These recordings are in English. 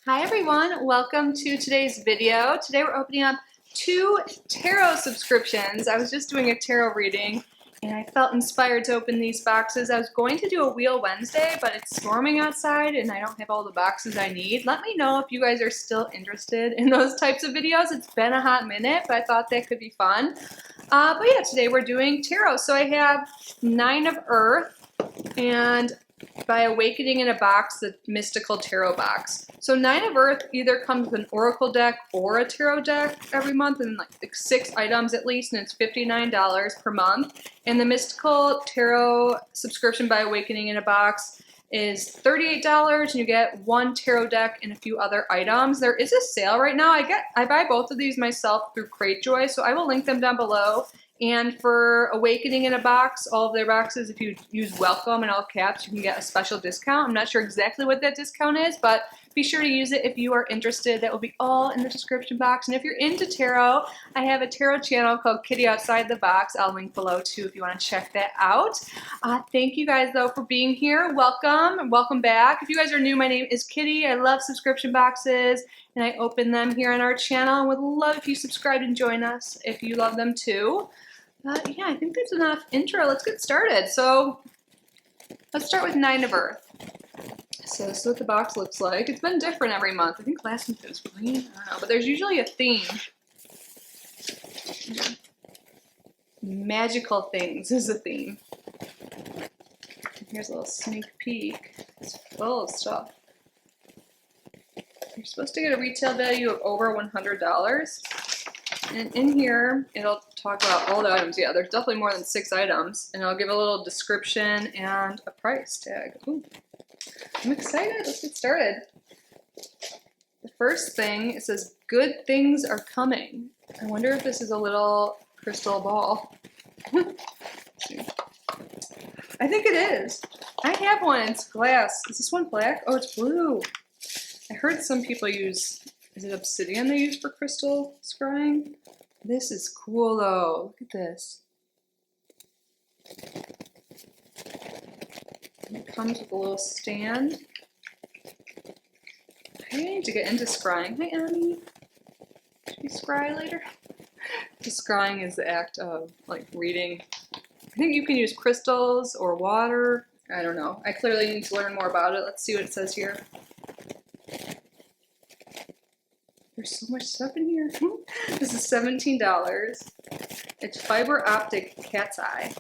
Hi everyone, welcome to today's video. Today we're opening up 2 tarot subscriptions. I was just doing a tarot reading and I felt inspired to open these boxes. I was going to do a Wheel Wednesday, but it's storming outside and I don't have all the boxes I need. Let me know if you guys are still interested in those types of videos. It's been a hot minute, but I thought that could be fun. But yeah, today we're doing tarot. So I have 9 of Earth and by Awakening in a Box, the mystical tarot box. So 9 of Earth either comes with an oracle deck or a tarot deck every month, and like 6 items at least, and it's $59 per month. And the mystical tarot subscription by Awakening in a Box is $38, and you get 1 tarot deck and a few other items. There is a sale right now. I buy both of these myself through Cratejoy, so I will link them down below. And for Awakening in a Box, all of their boxes, if you use welcome in all caps, you can get a special discount. I'm not sure exactly what that discount is, but be sure to use it if you are interested. That will be all in the description box. And if you're into tarot, I have a tarot channel called Kitty Outside the Box. I'll link below too if you want to check that out. Thank you guys though for being here. Welcome, welcome back. If you guys are new, my name is Kitty. I love subscription boxes and I open them here on our channel. And would love if you subscribe and join us if you love them too. Yeah, I think that's enough intro. Let's get started. So let's start with 9 of Earth. So this is what the box looks like. It's been different every month. I think last month it was green. I don't know, but there's usually a theme. Magical things is a theme. Here's a little sneak peek. It's full of stuff. You're supposed to get a retail value of over $100. And in here, it'll talk about all the items. Yeah, there's definitely more than 6 items. And I'll give a little description and a price tag. Ooh, I'm excited. Let's get started. The first thing, it says, good things are coming. I wonder if this is a little crystal ball. I think it is. I have one. It's glass. Is this one black? Oh, it's blue. I heard some people use... Is it obsidian they use for crystal scrying? This is cool though. Look at this. It comes with a little stand. I need to get into scrying. Hi, Annie. Should we scry later? Scrying is the act of like reading. I think you can use crystals or water. I don't know. I clearly need to learn more about it. Let's see what it says here. There's so much stuff in here. This is $17. It's fiber optic cat's eye.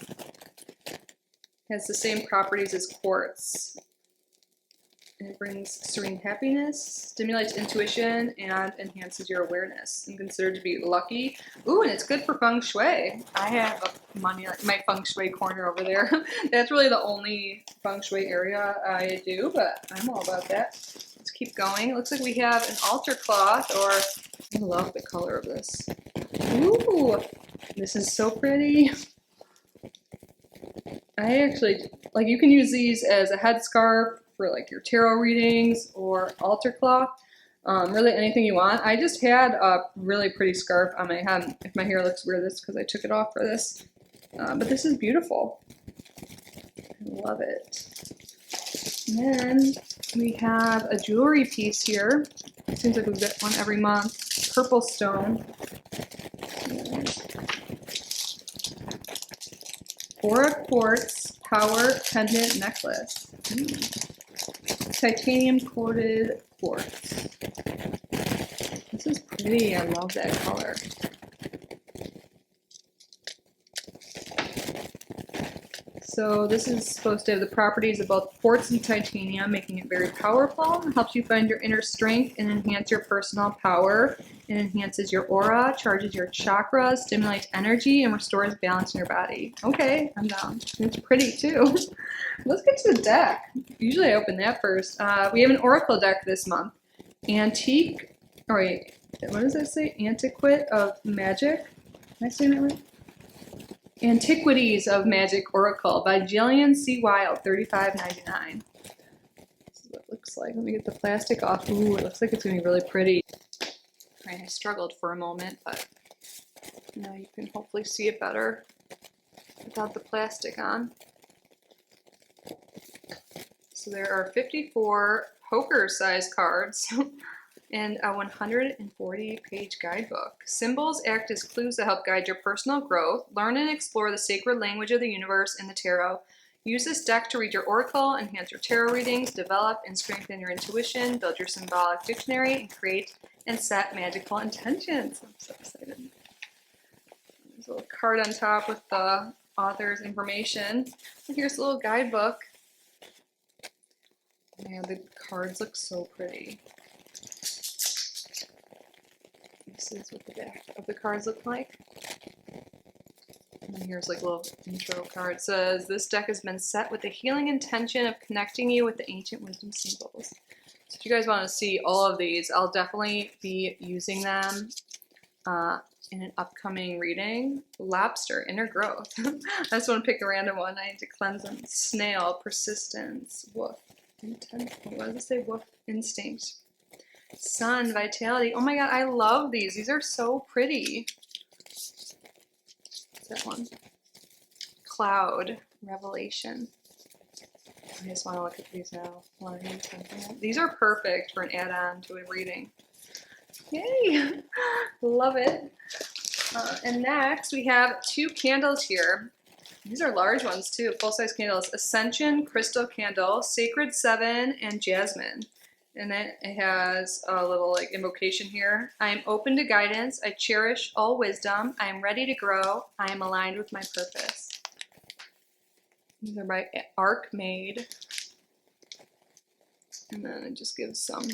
It has the same properties as quartz. And it brings serene happiness, stimulates intuition, and enhances your awareness. And considered to be lucky. Ooh, and it's good for feng shui. I have my feng shui corner over there. That's really the only feng shui area I do, but I'm all about that. Let's keep going. It looks like we have an altar cloth, or I love the color of this. Ooh, this is so pretty. I actually, like, you can use these as a headscarf for like your tarot readings or altar cloth. Really anything you want. I just had a really pretty scarf on my head. If my hair looks weird, that's because I took it off for this. But this is beautiful. I love it. And then we have a jewelry piece here. It seems like we get one every month. Purple stone. Aura quartz power pendant necklace. Titanium coated quartz. This is pretty. I love that color. So this is supposed to have the properties of both quartz and titanium, making it very powerful. It helps you find your inner strength and enhance your personal power. It enhances your aura, charges your chakras, stimulates energy, and restores balance in your body. Okay, I'm down. It's pretty too. Let's get to the deck. Usually I open that first. We have an oracle deck this month. Antique, oh wait, what does that say? Antiquate of Magic? Am I saying that right? Antiquities of Magic Oracle by Jillian C. Wilde, $35.99. This is what it looks like. Let me get the plastic off. Ooh, it looks like it's going to be really pretty. Right, I struggled for a moment, but now you can hopefully see it better without the plastic on. So there are 54 poker-sized cards and a 140-page guidebook. Symbols act as clues that help guide your personal growth. Learn and explore the sacred language of the universe and the tarot. Use this deck to read your oracle, enhance your tarot readings, develop and strengthen your intuition, build your symbolic dictionary, and create and set magical intentions. I'm so excited. There's a little card on top with the author's information. And here's a little guidebook. Man, the cards look so pretty. This is what the back of the cards look like. And then here's like a little intro card. It says, this deck has been set with the healing intention of connecting you with the ancient wisdom symbols. So if you guys want to see all of these, I'll definitely be using them in an upcoming reading. Lobster, inner growth. I just want to pick a random one. I need to cleanse them. Snail, persistence, wolf, intent. What does it say? Wolf, instinct. Sun, vitality. Oh my god, I love these. These are so pretty. That one. Cloud, revelation. I just want to look at these now. These are perfect for an add-on to a reading. Yay! Love it. And next we have 2 candles here. These are large ones too, full-size candles. Ascension, crystal candle, sacred 7, and jasmine. And then it has a little like invocation here. I am open to guidance. I cherish all wisdom. I am ready to grow. I am aligned with my purpose. These are by Archmaid. And then it just gives some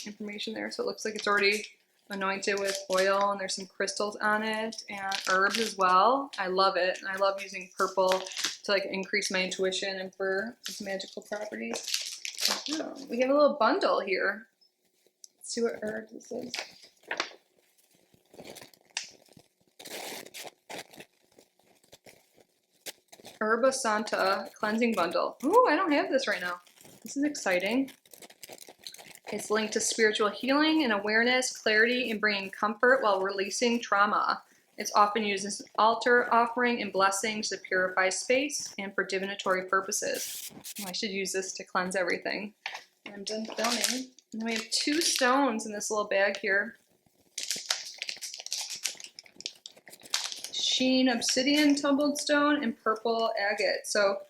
information there. So it looks like it's already anointed with oil and there's some crystals on it and herbs as well. I love it. And I love using purple to like increase my intuition and for its magical properties. Oh, we have a little bundle here. Let's see what herbs this is. Herba Santa cleansing bundle. Ooh, I don't have this right now. This is exciting. It's linked to spiritual healing and awareness, clarity, and bringing comfort while releasing trauma. It's often used as an altar offering and blessings to purify space and for divinatory purposes. Oh, I should use this to cleanse everything. I'm done filming. And then we have 2 stones in this little bag here. Sheen obsidian tumbled stone and purple agate. So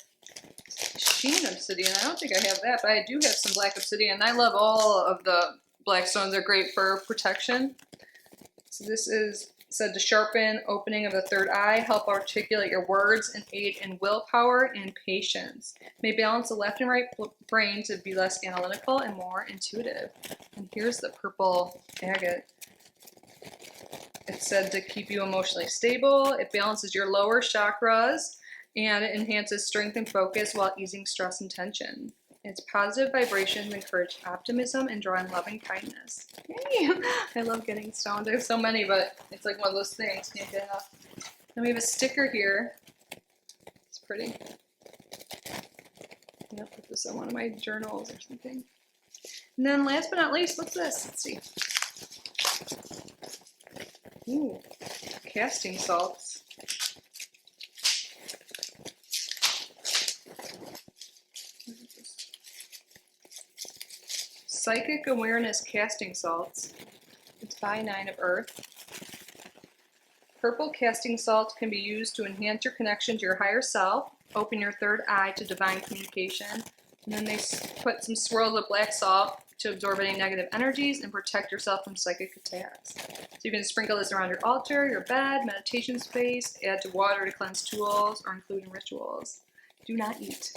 sheen obsidian, I don't think I have that, but I do have some black obsidian. I love all of the black stones. They're great for protection. So this is said to sharpen opening of the third eye, help articulate your words, and aid in willpower and patience. May balance the left and right brain to be less analytical and more intuitive. And here's the purple agate. It's said to keep you emotionally stable. It balances your lower chakras and it enhances strength and focus while easing stress and tension. Its positive vibrations encourage optimism and draw in loving kindness. Yay! I love getting stoned. I have so many, but it's like one of those things. Can't get enough. Then we have a sticker here. It's pretty. I'm gonna put this in one of my journals or something. And then last but not least, what's this? Let's see. Ooh, casting salts. Psychic Awareness Casting Salts. It's by 9 of Earth. Purple casting salt can be used to enhance your connection to your higher self, open your third eye to divine communication, and then they put some swirls of black salt to absorb any negative energies and protect yourself from psychic attacks. So you can sprinkle this around your altar, your bed, meditation space, add to water to cleanse tools, or include in rituals. Do not eat.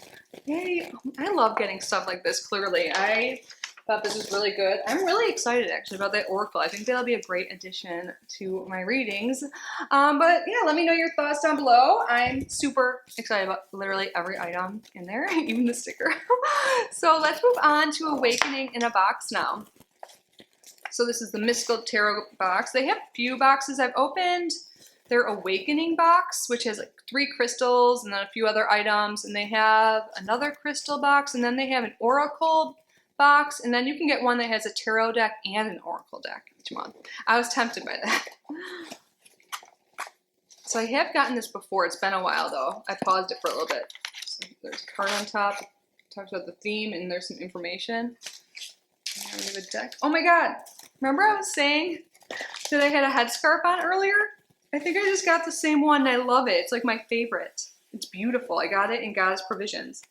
Yay! I love getting stuff like this, clearly. I thought this was really good. I'm really excited actually about that oracle. I think that'll be a great addition to my readings. But yeah, let me know your thoughts down below. I'm super excited about literally every item in there, even the sticker. So let's move on to Awakening in a Box now. So this is the Mystical Tarot box. They have a few boxes I've opened. Their Awakening box, which has like 3 crystals and then a few other items, and they have another crystal box, and then they have an oracle box, and then you can get one that has a tarot deck and an oracle deck each month. I was tempted by that. So I have gotten this before. It's been a while though. I paused it for a little bit. So there's a card on top, talks about the theme and there's some information. And we have a deck. Oh my God, remember I was saying that I had a headscarf on earlier? I think I just got the same one and I love it. It's like my favorite. It's beautiful. I got it in God's Provisions.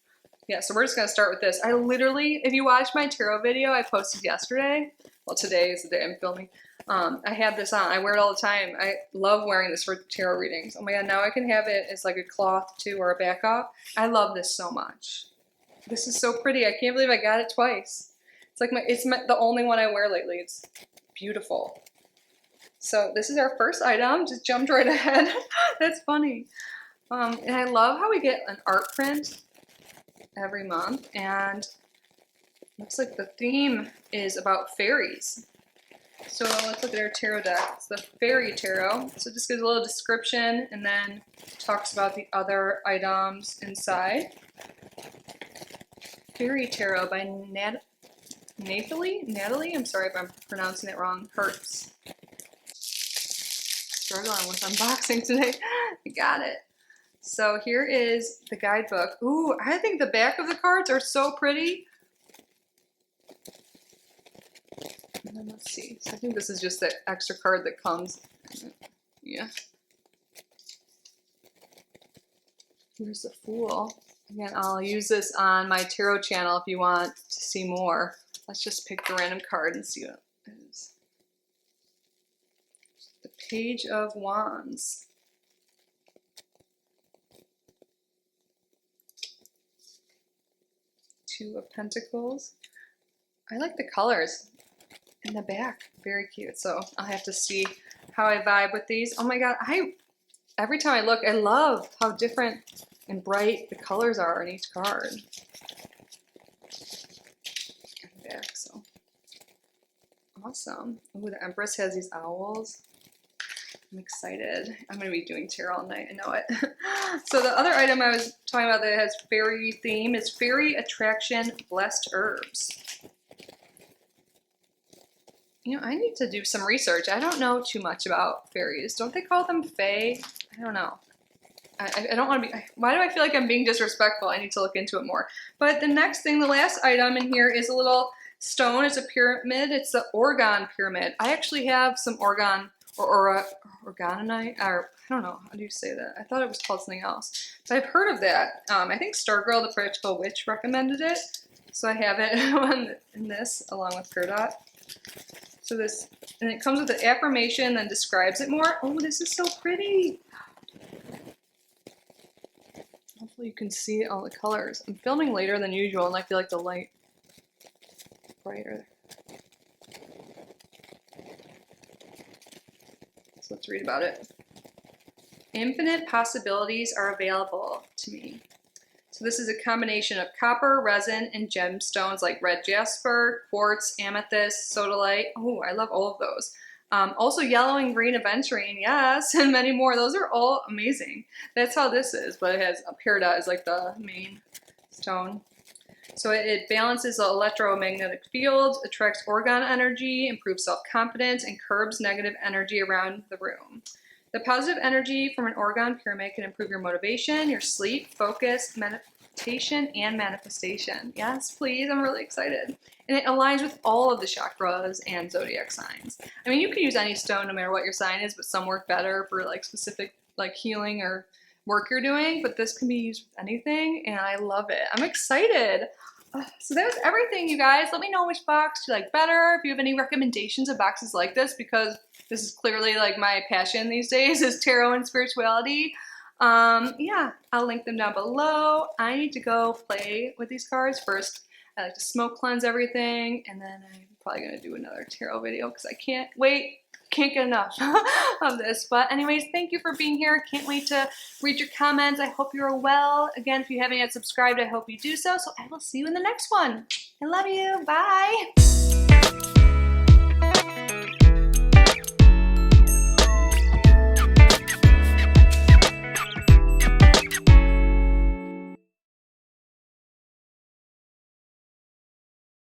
Yeah, so we're just gonna start with this. I literally, if you watched my tarot video I posted yesterday, well today is the day I'm filming, I have this on. I wear it all the time. I love wearing this for tarot readings. Oh my God, now I can have it as like a cloth too or a backup. I love this so much. This is so pretty. I can't believe I got it twice. It's like the only one I wear lately. It's beautiful. So this is our first item. Just jumped right ahead. That's funny. And I love how we get an art print every month, and looks like the theme is about fairies. So let's look at our tarot deck. It's the Fairy Tarot. So it just gives a little description and then talks about the other items inside. Fairy Tarot by Natalie? I'm sorry if I'm pronouncing it wrong. Hertz. Struggling with unboxing today. I got it. So here is the guidebook. Ooh, I think the back of the cards are so pretty. And then let's see. So I think this is just the extra card that comes. Yeah. Here's the Fool. Again, I'll use this on my tarot channel if you want to see more. Let's just pick the random card and see what it is. The Page of Wands. Two of Pentacles. I like the colors in the back. Very cute. So I'll have to see how I vibe with these. Oh my God. Every time I look, I love how different and bright the colors are on each card. And back, so awesome. Ooh, the Empress has these owls. I'm excited. I'm going to be doing tarot all night. I know it. So the other item I was talking about that has fairy theme is Fairy Attraction Blessed Herbs. You know, I need to do some research. I don't know too much about fairies. Don't they call them fae? I don't know. I don't want to be... Why do I feel like I'm being disrespectful? I need to look into it more. But the next thing, the last item in here is a little stone. It's a pyramid. It's the Orgone Pyramid. I actually have some Orgone or orgonite, or I don't know, how do you say that? I thought it was called something else. So I've heard of that. I think Stargirl, the Practical Witch, recommended it. So I have it in this, along with Perdot. So this, and it comes with an affirmation, then describes it more. Oh, this is so pretty. Hopefully you can see all the colors. I'm filming later than usual, and I feel like the light brighter. So let's read about it. Infinite possibilities are available to me. So this is a combination of copper, resin, and gemstones like red jasper, quartz, amethyst, sodalite. Oh, I love all of those. Also yellow and green aventurine, yes, and many more. Those are all amazing. That's how this is, but it has a peridot as like the main stone. So it balances the electromagnetic field, attracts Orgone energy, improves self-confidence, and curbs negative energy around the room. The positive energy from an Orgone pyramid can improve your motivation, your sleep, focus, meditation, and manifestation. Yes, please, I'm really excited. And it aligns with all of the chakras and zodiac signs. I mean, you can use any stone no matter what your sign is, but some work better for like specific like healing or work you're doing, but this can be used with anything, and I love it. I'm excited. So that was everything, you guys. Let me know which box you like better. If you have any recommendations of boxes like this, because this is clearly like my passion these days is tarot and spirituality. Yeah, I'll link them down below. I need to go play with these cards first. I like to smoke cleanse everything, and then I'm probably gonna do another tarot video because I can't get enough of this. But anyways, thank you for being here. Can't wait to read your comments. I hope you're well. Again, if you haven't yet subscribed, I hope you do so. So I will see you in the next one. I love you. Bye.